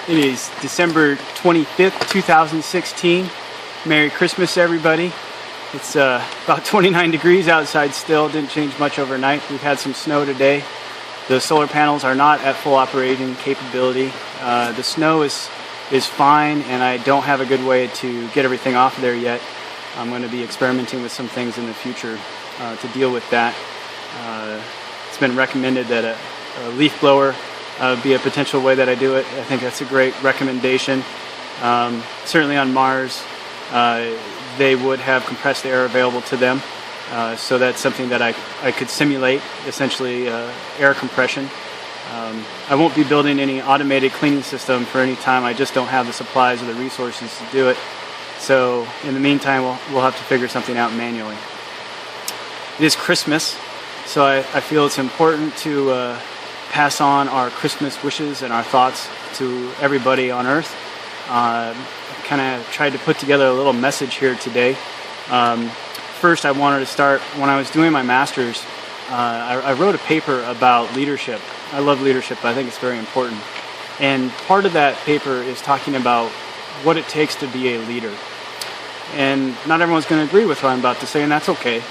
It is December 25th, 2016. Merry Christmas, everybody. It's about 29 degrees outside still. Didn't change much overnight. We've had some snow today. The solar panels are not at full operating capability. The snow is fine, and I don't have a good way to get everything off there yet. I'm going to be experimenting with some things in the future to deal with that. It's been recommended that a leaf blower be a potential way that I do it. I think that's a great recommendation. Certainly on Mars, they would have compressed air available to them. So that's something that I could simulate, essentially air compression. I won't be building any automated cleaning system for any time. I just don't have the supplies or the resources to do it. So in the meantime, we'll have to figure something out manually. It is Christmas, so I feel it's important to pass on our Christmas wishes and our thoughts to everybody on Earth. Kind of tried to put together a little message here today. First, I wanted to start, when I was doing my master's, I wrote a paper about leadership. I love leadership. I think it's very important. And part of that paper is talking about what it takes to be a leader. And not everyone's going to agree with what I'm about to say, and that's okay.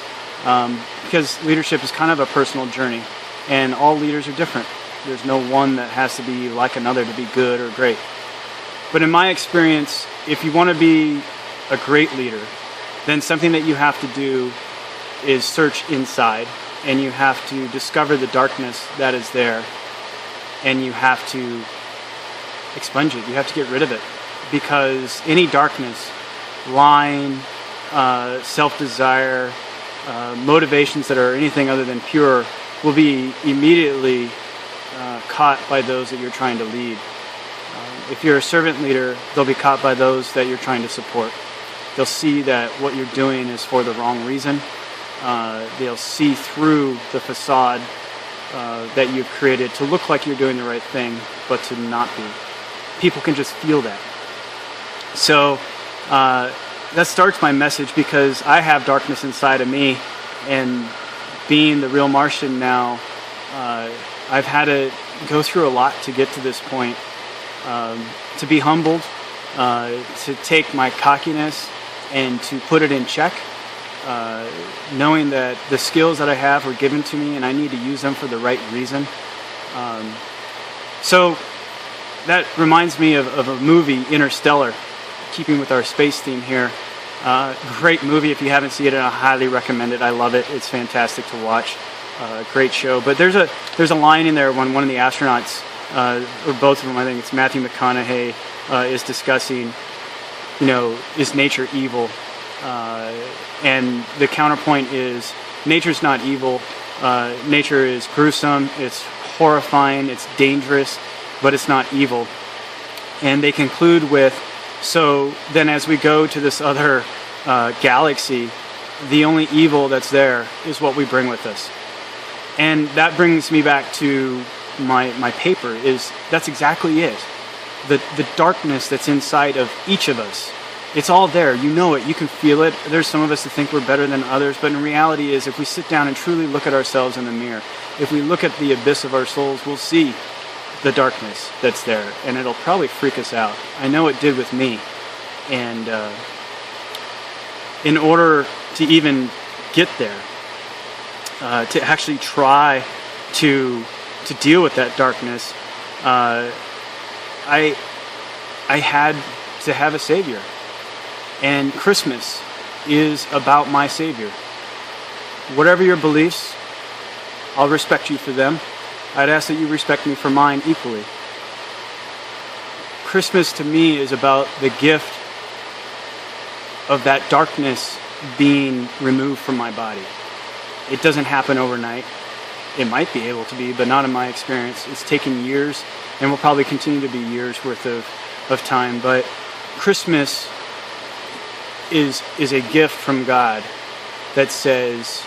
Because leadership is kind of a personal journey, and all leaders are different. There's no one that has to be like another to be good or great. But in my experience, if you want to be a great leader, then something that you have to do is search inside, and you have to discover the darkness that is there, and you have to expunge it. You have to get rid of it, because any darkness, lying, self-desire, motivations that are anything other than pure will be immediately caught by those that you're trying to lead. If you're a servant leader, they'll be caught by those that you're trying to support. They'll see that what you're doing is for the wrong reason. They'll see through the facade that you've created to look like you're doing the right thing, but to not be. People can just feel that. So that starts my message, because I have darkness inside of me, and being the real Martian now, I've had to go through a lot to get to this point. To be humbled, to take my cockiness and to put it in check, knowing that the skills that I have were given to me and I need to use them for the right reason. So that reminds me of a movie, Interstellar, keeping with our space theme here. Great movie. If you haven't seen it, I highly recommend it. I love it. It's fantastic to watch. Great show. But there's a line in there when one of the astronauts, or both of them, I think it's Matthew McConaughey, is discussing, is nature evil? And the counterpoint is, nature's not evil. Nature is gruesome, it's horrifying, it's dangerous, but it's not evil. And they conclude with, so then as we go to this other galaxy, the only evil that's there is what we bring with us. And that brings me back to my paper. That's exactly it. The darkness that's inside of each of us, it's all there. You know it. You can feel it. There's some of us that think we're better than others, but in reality is, if we sit down and truly look at ourselves in the mirror, if we look at the abyss of our souls, we'll see the darkness that's there, and it'll probably freak us out. I know it did with me. And in order to even get there, to actually try to deal with that darkness, I had to have a savior. And Christmas is about my savior. Whatever your beliefs, I'll respect you for them. I'd ask that you respect me for mine equally. Christmas to me is about the gift of that darkness being removed from my body. It doesn't happen overnight. It might be able to be, but not in my experience. It's taken years, and will probably continue to be years worth of time. But Christmas is a gift from God that says,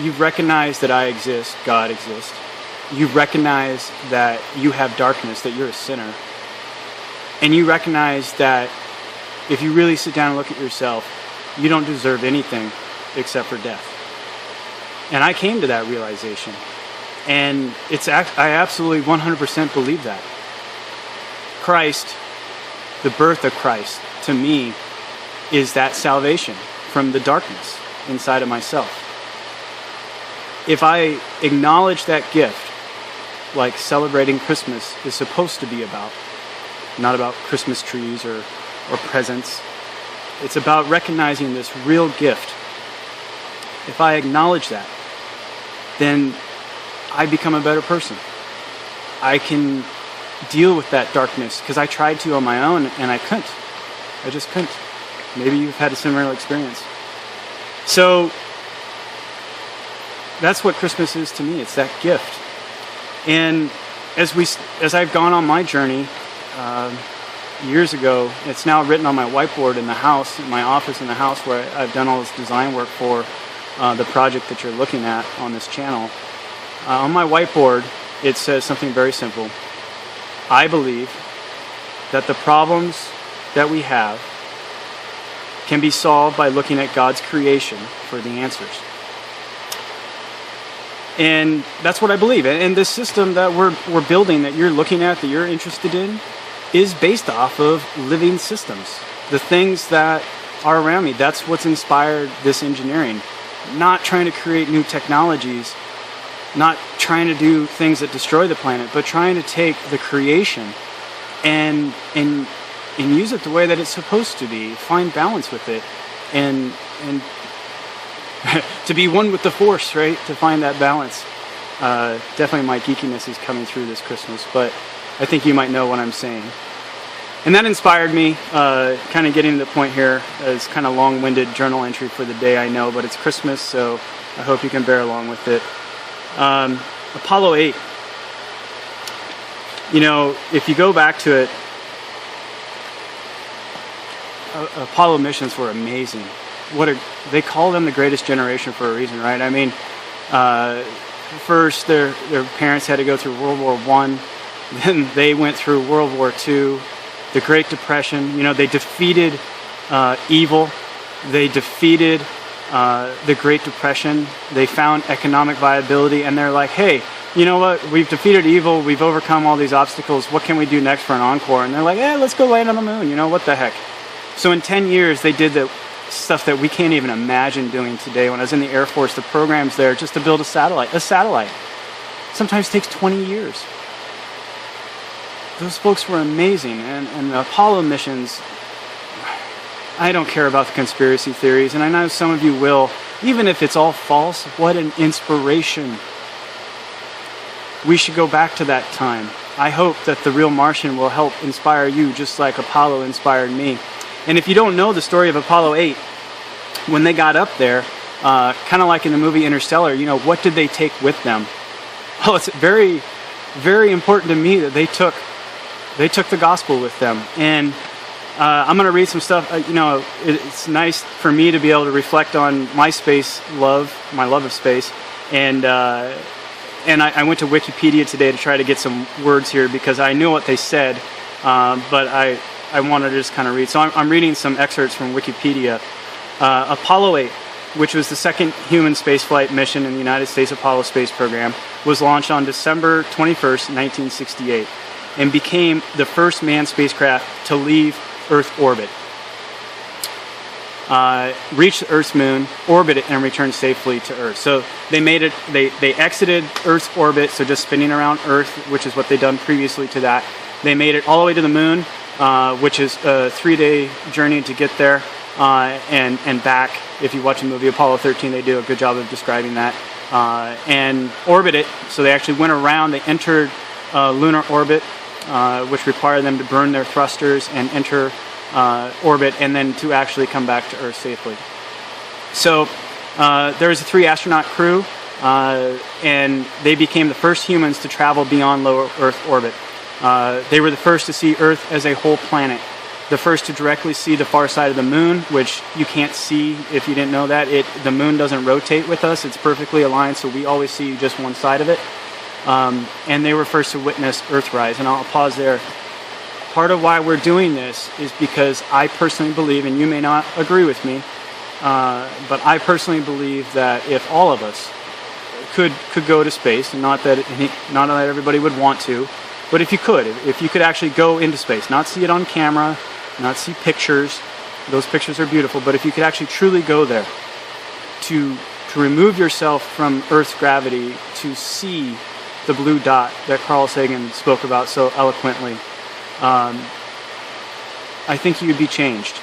you've recognized that I exist, God exists. You've recognized that you have darkness, that you're a sinner. And you recognize that if you really sit down and look at yourself, you don't deserve anything except for death. And I came to that realization. And I absolutely 100% believe that. Christ, the birth of Christ, to me, is that salvation from the darkness inside of myself. If I acknowledge that gift, like celebrating Christmas is supposed to be about, not about Christmas trees or presents, it's about recognizing this real gift. If I acknowledge that, then I become a better person. I can deal with that darkness, because I tried to on my own and I couldn't. I just couldn't. Maybe you've had a similar experience. So that's what Christmas is to me. It's that gift. And as I've gone on my journey years ago, it's now written on my whiteboard in the house, in my office in the house, where I've done all this design work for the project that you're looking at on this channel. On my whiteboard, it says something very simple. I believe that the problems that we have can be solved by looking at God's creation for the answers. And that's what I believe. And this system that we're building, that you're looking at, that you're interested in, is based off of living systems. The things that are around me, that's what's inspired this engineering. Not trying to create new technologies, not trying to do things that destroy the planet, but trying to take the creation and use it the way that it's supposed to be, find balance with it, and to be one with the force, right? To find that balance. Definitely my geekiness is coming through this Christmas, but I think you might know what I'm saying. And that inspired me, kind of getting to the point here. It's kind of long-winded journal entry for the day, I know, but it's Christmas, so I hope you can bear along with it. Apollo 8. You know, if you go back to it, Apollo missions were amazing. They call them the greatest generation for a reason, right? I mean, first their parents had to go through World War I, then they went through World War II, the Great Depression. You know, they defeated evil. They defeated the Great Depression. They found economic viability, and they're like, hey, you know what? We've defeated evil. We've overcome all these obstacles. What can we do next for an encore? And they're like, hey, let's go land on the moon. You know, what the heck? So in 10 years, they did the stuff that we can't even imagine doing today. When I was in the Air Force, the programs there just to build a satellite. Sometimes takes 20 years. Those folks were amazing. And the Apollo missions, I don't care about the conspiracy theories, and I know some of you will. Even if it's all false, what an inspiration. We should go back to that time. I hope that The Real Martian will help inspire you just like Apollo inspired me. And if you don't know the story of Apollo 8, when they got up there, kind of like in the movie Interstellar, you know, what did they take with them? Oh, it's very, very important to me that they took the gospel with them. And I'm going to read some stuff. You know, it's nice for me to be able to reflect on my space love, my love of space. And I went to Wikipedia today to try to get some words here because I knew what they said, but I wanted to just kind of read. So I'm reading some excerpts from Wikipedia. Apollo 8, which was the second human spaceflight mission in the United States Apollo space program, was launched on December 21st, 1968, and became the first manned spacecraft to leave Earth orbit, reach the Earth's moon, orbit it, and return safely to Earth. So they made it. They exited Earth's orbit, so just spinning around Earth, which is what they'd done previously to that. They made it all the way to the moon, which is a 3-day journey to get there and back. If you watch the movie Apollo 13, they do a good job of describing that. And orbit it. So they actually went around. They entered lunar orbit, which required them to burn their thrusters and enter orbit, and then to actually come back to Earth safely. So there was a 3-astronaut crew, and they became the first humans to travel beyond low Earth orbit. They were the first to see Earth as a whole planet, the first to directly see the far side of the moon, which you can't see if you didn't know that. The moon doesn't rotate with us. It's perfectly aligned, so we always see just one side of it. And they were first to witness Earthrise. And I'll pause there. Part of why we're doing this is because I personally believe, and you may not agree with me, but I personally believe that if all of us could go to space, and not that everybody would want to, But if you could actually go into space, not see it on camera, not see pictures, those pictures are beautiful, but if you could actually truly go there, to remove yourself from Earth's gravity, to see the blue dot that Carl Sagan spoke about so eloquently, I think you would be changed.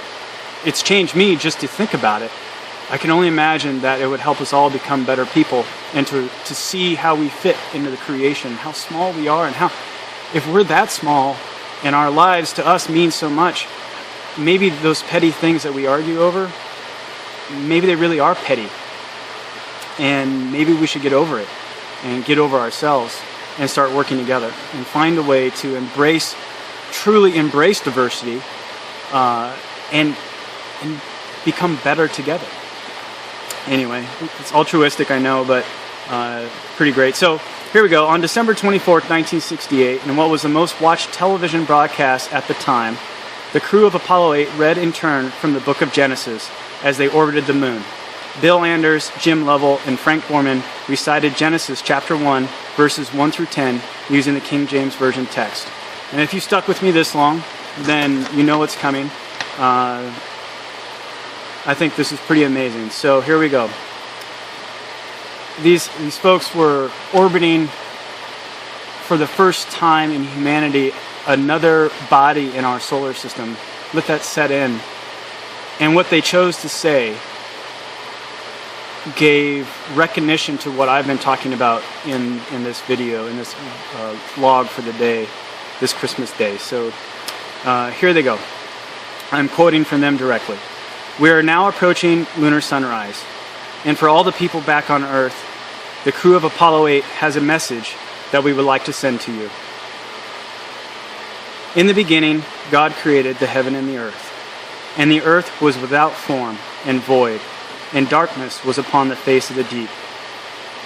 It's changed me just to think about it. I can only imagine that it would help us all become better people, and to see how we fit into the creation, how small we are, and how, if we're that small and our lives to us mean so much, maybe those petty things that we argue over, maybe they really are petty. And maybe we should get over it and get over ourselves and start working together and find a way to truly embrace diversity, and become better together. Anyway, it's altruistic, I know, but pretty great. So here we go. On December 24th, 1968, in what was the most watched television broadcast at the time, the crew of Apollo 8 read in turn from the book of Genesis as they orbited the moon. Bill Anders, Jim Lovell, and Frank Borman recited Genesis chapter 1, verses 1 through 10, using the King James Version text. And if you stuck with me this long, then you know what's coming. I think this is pretty amazing. So here we go. These folks were orbiting for the first time in humanity another body in our solar system. Let that set in. And what they chose to say gave recognition to what I've been talking about in this video, in this vlog for the day, this Christmas day. So here they go. I'm quoting from them directly. We are now approaching lunar sunrise, and for all the people back on Earth, the crew of Apollo 8 has a message that we would like to send to you. In the beginning, God created the heaven and the earth, and the earth was without form and void, and darkness was upon the face of the deep.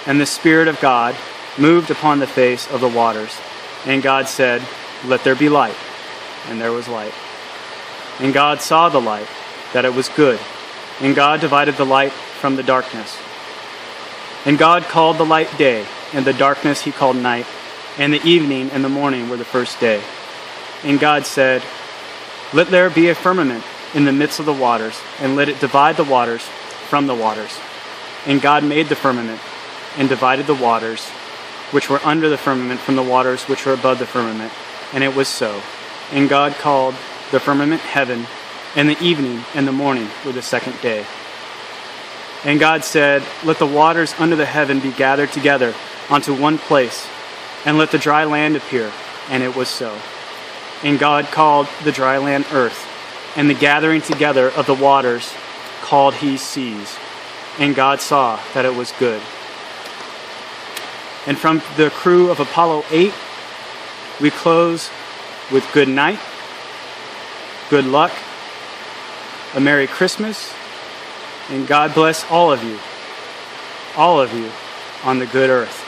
And the Spirit of God moved upon the face of the waters. And God said, "Let there be light." And there was light. And God saw the light, that it was good. And God divided the light from the darkness. And God called the light day, and the darkness he called night. And the evening and the morning were the first day. And God said, "Let there be a firmament in the midst of the waters, and let it divide the waters from the waters." And God made the firmament, and divided the waters which were under the firmament from the waters which were above the firmament. And it was so. And God called the firmament heaven, and the evening and the morning were the second day. And God said, "Let the waters under the heaven be gathered together onto one place, and let the dry land appear." And it was so. And God called the dry land earth, and the gathering together of the waters called he seas. And God saw that it was good. And from the crew of Apollo 8, we close with good night, good luck, a Merry Christmas, and God bless all of you on the good earth.